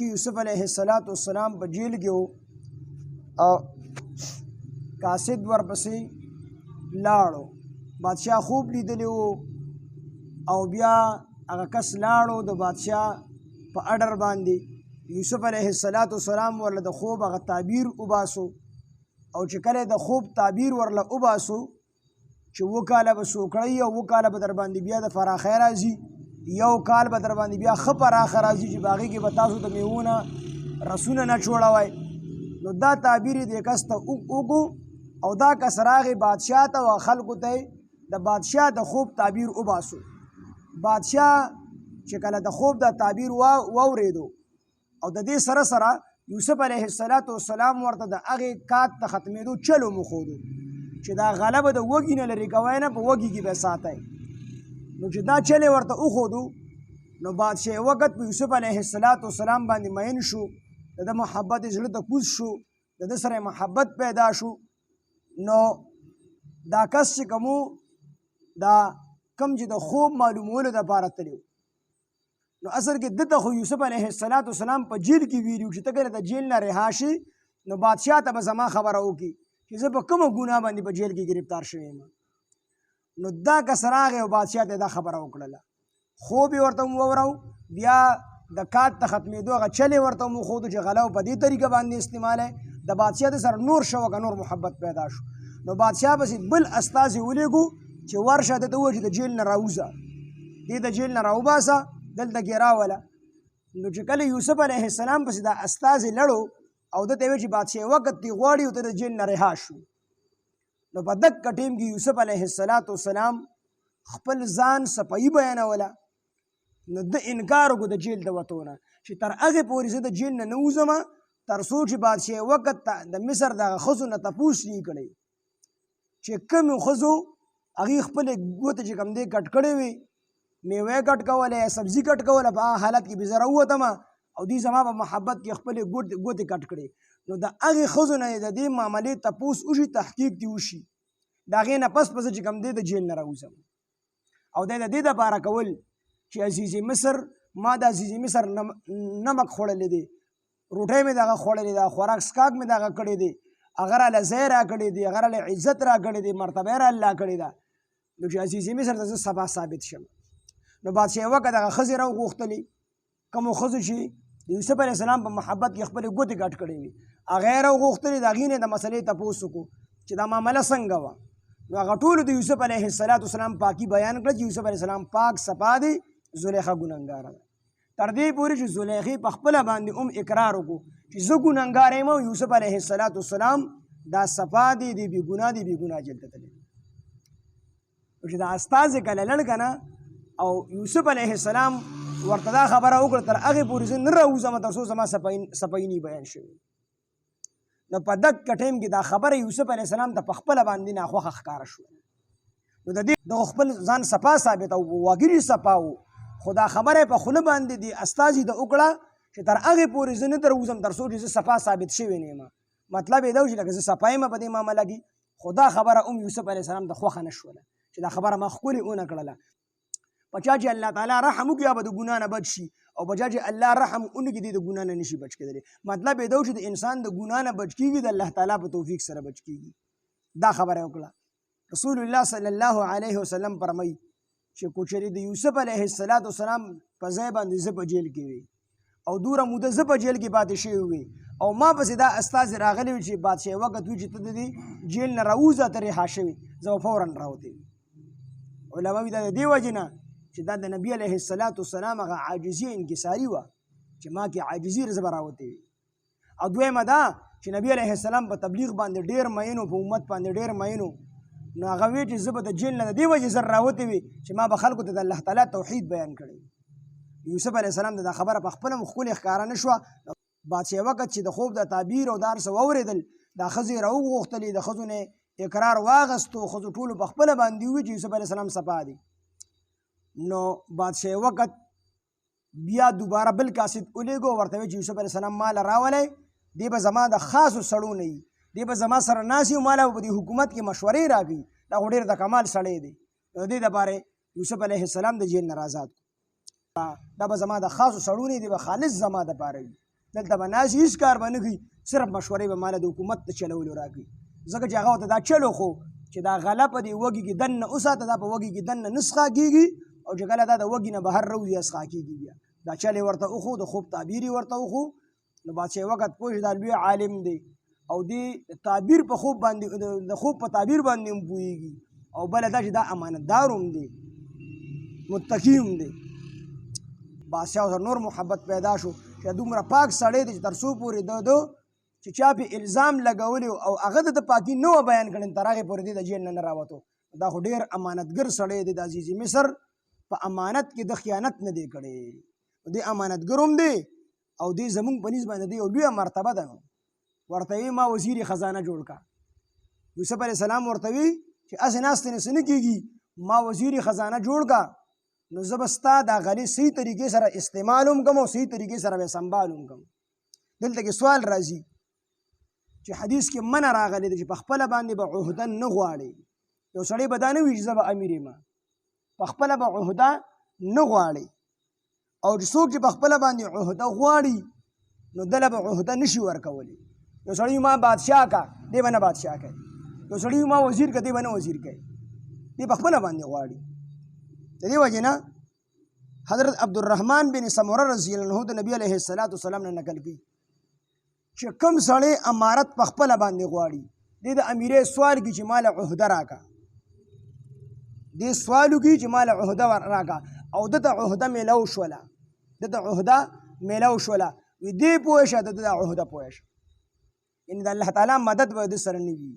کې یوسف علیه السلام په جیل کې و او قاصد ورپسې لاړو. بادشاه خوب لیدلی و او بیا هغه کس لاړو د بادشاه په اډر باندې. یوسف علیه السلام ورله د خوب هغه تعبیر وباسو او چې کله د خوب تعبیر ورله وباسو چې 2 کاله به سوکړی او 2 کاله به در باندې بیا د فراخی راځي، 1 کال به در باندې بیا ښه پراخه راځي چې په هغې کې به تاسو د میوو نه رسونه نه جوړوئ. نو دا تعبیر یې دې کس ته وکړو او دا کس راغی بادشاه ته او خلکو ته د بادشاه د خوب تعبیر وباسو. بادشاه چې کله د خوب دا تعبیر واورېدو او د دې سره سره یوسف علیه السلام ورته د هغې کات د ختمېدو چل ومښودو چې دا غله به د وږي نه لرې کوئ نه، په وږي کې به ساتئ. نو چې دا چل یې ورته وښودو نو بادشاه یې وخت په یوسف علیه السلام باندې مین شو، د ده محبت یې زړه ته کوز شو، د ده سره محبت پیدا شو. نو دا کس چې کوم دا کم چې د خوب معلومولو دپاره تللی و، نو اصل کې ده ته خو یوسف علیه السلام په جیل کې ویلي و چې ته کله د جیل نه رها شي نو بادشاه ته به زما خبره وکړي چې زه په کومه ګناه باندې په جیل کې گرفتار شوی یم. نو دا کس راغی او بادشاه ته دا خبره وکړله، خوب یې ورته واورو، بیا د کات ته ختمېدو هغه چل یې ورته وښودو چې غله په دې طریقه باندې استعمالی. د بادشاه د سره نور شوقه نور محبت پیدا شو. نو بادشاه پسې بل استازي ولیږو چې ورشه ده ته ووایه چې د جیل نه راوځه، دې د جیل نه راوباسه، دلته کې راوله. نو چې کله یوسف علیه السلام پسې دا استازي لړو او ده ته یې ویل چې بادشاه وخت دې غواړي او ته د جیل نه رها شو. نو په دقه ټیم کې یوسف علیه السلام خپل ځان صفایي بیانوله. نو ده انکار وکړو د جیل د وتو نه چې تر هغې پورې زه د جیل نه نه وځم تر څو چې بادشاه وخت د مصر دغه ښځو نه تپوس نه یې کړی چې کومو ښځو هغې خپلې ګوتې چې کوم دی کټ کړې وي، میوې کټ کولی، سبزي کټ کوله، په هغه حالت کې بې زه راووتم او دوی زما په محبت کې خپلې ګوتې کټ کړې. نو د هغې ښځو نه د دې معاملې تپوس وشي، تحقیق دې وشي، د هغې نه پس به زه چې کوم دی د جیل نه راوځم. او دی د دې دپاره کول چې عزیز مصر ما د عزیز مصر نمک خوړلی دی، روټۍ مې دغه خوړلی ده، خوراک سکاک مې دغه کړی دی، هغه راله ځای را کړی دی، هغه راله عزت را کړی دی، مرتبه یې را الله کړې ده. نو چې عزیز مصر ته زه سبا ثابت شم. نو بادشاه یې وکړه دغه ښځې راوغوښتلې، کومو ښځو چې د یوسف علیه السلام په محبت کې خپلې ګوتې کټ کړې وي، هغه یې راوغوښتلې، د هغې نه د مسلې تپوس وکړو چې دا معامله څنګه وه. نو هغه ټولو د یوسف علیه السلام پاکي بیان کړه چې یوسف علیه السلام پاک صفا دی، زلیخا ګنهګاره ده. تر دې پورې چې زلیخې په خپله باندې اقرار وکړو چې زه ګنهګاره یم او یوسف علیه السلام دا صفا دی، دی بې ګناه دی، بې ګناه جیل ته تللی. چې دا استازې کله لړ که نه او یوسف علیه السلام ورته دا خبره وکړه تر هغې پورې زه نه راوځم تر څو زما صفایي نه بیان شوي. نو په دقه ټایم کې دا خبره یوسف علیه السلام ته په خپله باندې ناخوښه ښکاره شوه. نو د دې د خپل ځان صفا ثابته و، وګړي صفا و، خو دا خبره په خوله باندې د استازي د وکړه چې تر هغې پورې زه نه در وځم تر څو چې زه صفا ثابت شوی نه یم. مطلب یې دا و چې لکه زه صفا یم په دې معامله کې. خو دا خبره یوسف علیه السلام ته خوښه نه شوله چې دا خبره ما ښکلې ونه کړله. په چا چې الله تعالی رحم وکړي هغه به د ګناه نه بچ شي، او په چا چې الله رحم ونه کړي دی د ګناه نه نشي بچ کېدلی. مطلب یې دا و چې د انسان د ګناه نه بچ کېږي د الله تعالی په توفیق سره بچ کېږي. دا خبره یې وکړه. رسول الله صلی الله علیه وسلم فرمایي چې کو چېرې د یوسف علیه السلام په ځای باندې زه په جیل کې وي او دوره موده زه په جیل کې پاتې شوی وي او ما پسې دا استازي راغلی وي چې بادشاه وخت وي چې ته د دې جیل نه راوځه ته رها شوي، زه به فورا راوتې. علما وایي دا د دې وجې نه چې دا د نبي علیه السلام هغه عاجزي انکساري وه چې ما کې عاجزي زه به راوتې وي. او دویمه دا چې نبي علیه السلام په تبلیغ باندې ډېر مین و، په امت باندې ډېر مین و. نو هغه وی چې زه به د جیل نه د دې وجې زر راوتې وي چې ما به خلکو ته د الله تعالی توحید بیان کړی. یوسف علیه السلام د دا خبره په خپله ښکلې ښکاره نه شوه. بادشاه وخت چې د خوب د تعبیر او د هر څه واورېدل، دا ښځې راوغوښتلې، د ښځو نه اقرار واغستو، ښځو ټولو په خپله باندې وویل چې یوسف علیه السلام صفا دی. نو بادشاه وخت بیا دوباره بل قاصد ولیږو، ورته ویل چې یوسف علیه السلام ماله راولی، دی به زما د خاصو سړو نه وي، دی به زما سره ناست وي او ماله به په دې حکومت کې مشورې راکوي. دا خو ډېر د کمال سړی دی. د دې دپاره یوسف علیه السلام د جیل نه آزاد کړو. دا به زما د خاصو سړو نه وي، دی به خالص زما دپاره وي. دلته به ناست هېڅ کار به نه کوي صرف مشورې به ماله د حکومت د چلولو راکوي ځکه چې هغه ورته دا چلو خو چې دا غله په دې وږي کې دننه وساته دا په وږي کې دننه نه څښا کېږي او چې کله دا د وږي نه بهر راوځي څښا کېږي بیا دا چل یې ورته وښو د خوب تعبیر یې ورته وښو نو بادشاه وخت پوه شو دا لوی عالم دی او دې تعبیر په خوب باندې د خوب په تعبیر باندې هم پوهېږي او بله دا چې دا امانتدار هم دی متقي هم دی بادشاه سره نور محبت پیدا شو چې دومره پاک سړی دی چې تر څو پورې د چې چا پې الزام لګولی او هغه د پاکي نه وه بیان کړی تر هغې پورې دی د جیل نه راوتو دا خو ډېر امانتګر سړی دی د عزیز مصر په امانت کې د خیانت نه دی کړی دی امانتګر هم دی او دی زمونږ په نسبت باندې دی یو لویه مرتبه ده ورته وي ما وزیر خزانه جوړ کا یوسف علیه السلام ورته وي چې هسې ناستې نه څه نه کېږي ما وزیر خزانه جوړ کا نو زه به ستا دا غلې صحیح طریقې سره استعمال هم کوم او صحیح طریقې سره به سنبال هم کوم دلته کې سوال راځي چې حدیث کې منع راغلی دی چې په خپله باندې به عهده نه غواړي یو سړی به دا نه وي چې زه به امیر یم په خپله به عهده نه غواړي او چې څوک چې په خپله باندې عهده غواړي نو دله به عهده نشي ورکولی یو سړی ما بادشاه کا دی به نه بادشاه کوي یو سړی ما وزیر کا دی به نه وزیر کوي دی په خپله باندې غواړي د دې وجې نه حضرت عبدالرحمن بن سمره رضی الله عنه د نبي علیه السلام نه نقل کوي چې کوم سړی امارت په خپله باندې غواړي دی د امیرې سوال کوي چې ماله عهده راکړه دی سوال وکړي چې ماله عهده راکړه او دته عهده میلاو شوله دته عهده میلاو شوله وي دی پوه شه دته دا عهده پوه شه یعنې د الله تعالی مدد به د سره نه وي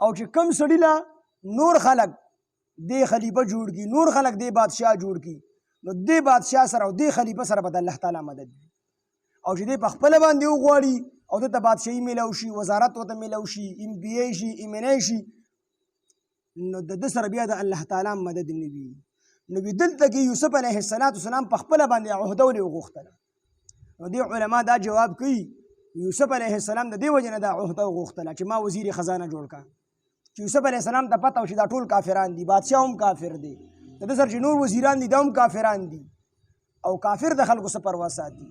او چې کوم سړي له نور خلک دی خلیفه جوړ کړي نور خلک دی بادشاه جوړ کړي نو دی بادشاه سره او دی خلیفه سره به د الله تعالی مدد وي او چې دی په خپله باندې وغواړي او دته بادشاهي میلاو شي وزارت ورته میلاو شي MBA شي MNA شي نو د ده سره بیا د الله تعالی مدد نه وي نو دلته کې یوسف علیه السلام په خپله باندې عهده ولې وغوښتله نو دې علما دا جواب کوي یوسف علیه السلام د دې وجې نه دا عهده وغوښتله چې ما وزیر خزانه جوړ کړه چې یوسف علیه السلام ته پته وشي دا ټول کافران دي بادشاه هم کافر دی د ده سره چې نور وزیران دي دا هم کافران دي او کافر د خلکو څه پروا ساتي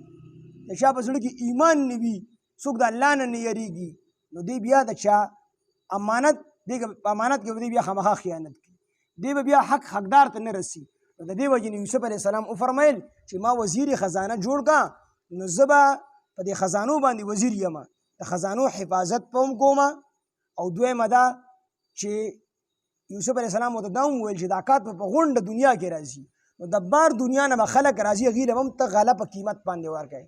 د چا په زړه کې ایمان نه وي څوک د الله نه نه یریږي نو دی بیا د چا امانت دی په امانت کې به دی بیا خامخا خیانت کوي دی به بیا حقدار ته نه رسي نو د دې وجې نه یوسف علیه السلام وفرمیل چې ما وزیر خزانه جوړ کا نو زه به په دې خزانو باندې وزیر یم د خزانو حفاظت به هم کوم او دویمه دا چې یوسف علیه السلام ورته دا هم وویل چې دا کار په غونډه دنیا کې راځي نو د بار دنیا نه به خلک راځي هغې له هم ته غله په قیمت باندې ورکوې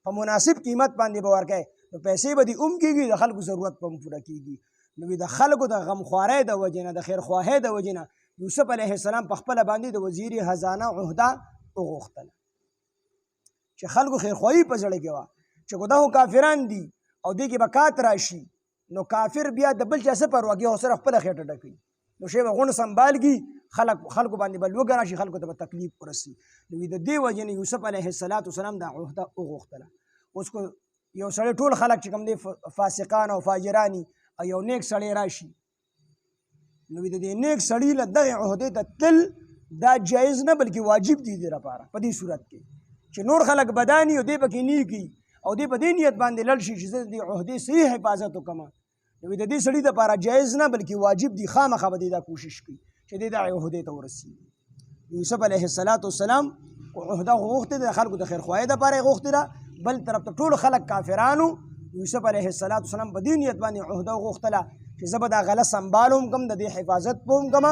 په مناسب قیمت باندې به ورکوې نو پیسې به دې هم کېږي د خلکو ضرورت به هم پوره کېږي نو د خلکو د غمخوارۍ د وجې نه د خیرخواهۍ د وجې نه یوسف علیه السلام په خپله باندې د وزیر خزانه عهده وغوښتله چې خلکو خیرخواهي په زړه کې وه چې خو دا خو کافران دي او دې کې به کات راشي نو کافر بیا د بل چا څه پروا کوي او صرف خپله خېټه ډکوي نو شی به غونډ سنبال کي خلکو باندې به لوږه راشي خلکو ته به تکلیف ورسي نو د دې وجې نه یوسف علیه السلام دا عهده وغوښتله اوس کو یو سړی ټول خلک چې کوم دی فاسقان او فاجرانی او یو نیک سړی راشي نو د دې نیک سړي له دغې عهدې ته تل دا جایز نه بلکې واجب دی دې لپاره په دې صورت کې چې نور خلک بداني او دې پکې نیکي او دې په دې نیت باندې لړ شي چې زه د دې عهدې صحیح حفاظت وکړم نو د دې سړي دپاره جایز نه بلکې واجب دی خامخا به دې دا کوشش کوي چې دې دغې عهدې ته ورسېږي یوسف علیه السلام عهده غوښتې ده د خلکو د خیرخواهۍ دپاره یې غوښتې ده بل طرف ته ټول خلک کافرانو یوسف علیه السلام په دې نیت باندې عهده وغوښتله چې زه به دا غله سنبال هم کوم د دې حفاظت به هم کوم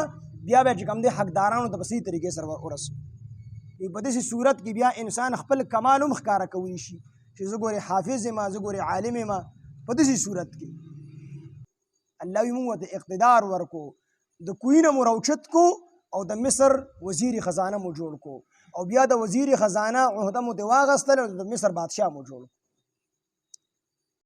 بیا به چې کوم دی حقدارانو ته په صحیح طریقې سره ورسوم په داسې صورت کې بیا انسان خپل کمال هم ښکاره کولی شي چې زه ګورې حافظ یم زه ګورې عالم یم په داسې صورت کې الله وي موږ ورته اقتدار ورکو د کوی نه مو راوچت کو او د مصر وزیر خزانه مو جوړ کو او بیا د وزیر خزانه عهده مو ترې واخیستله او د مصر بادشاه مو جوړ کو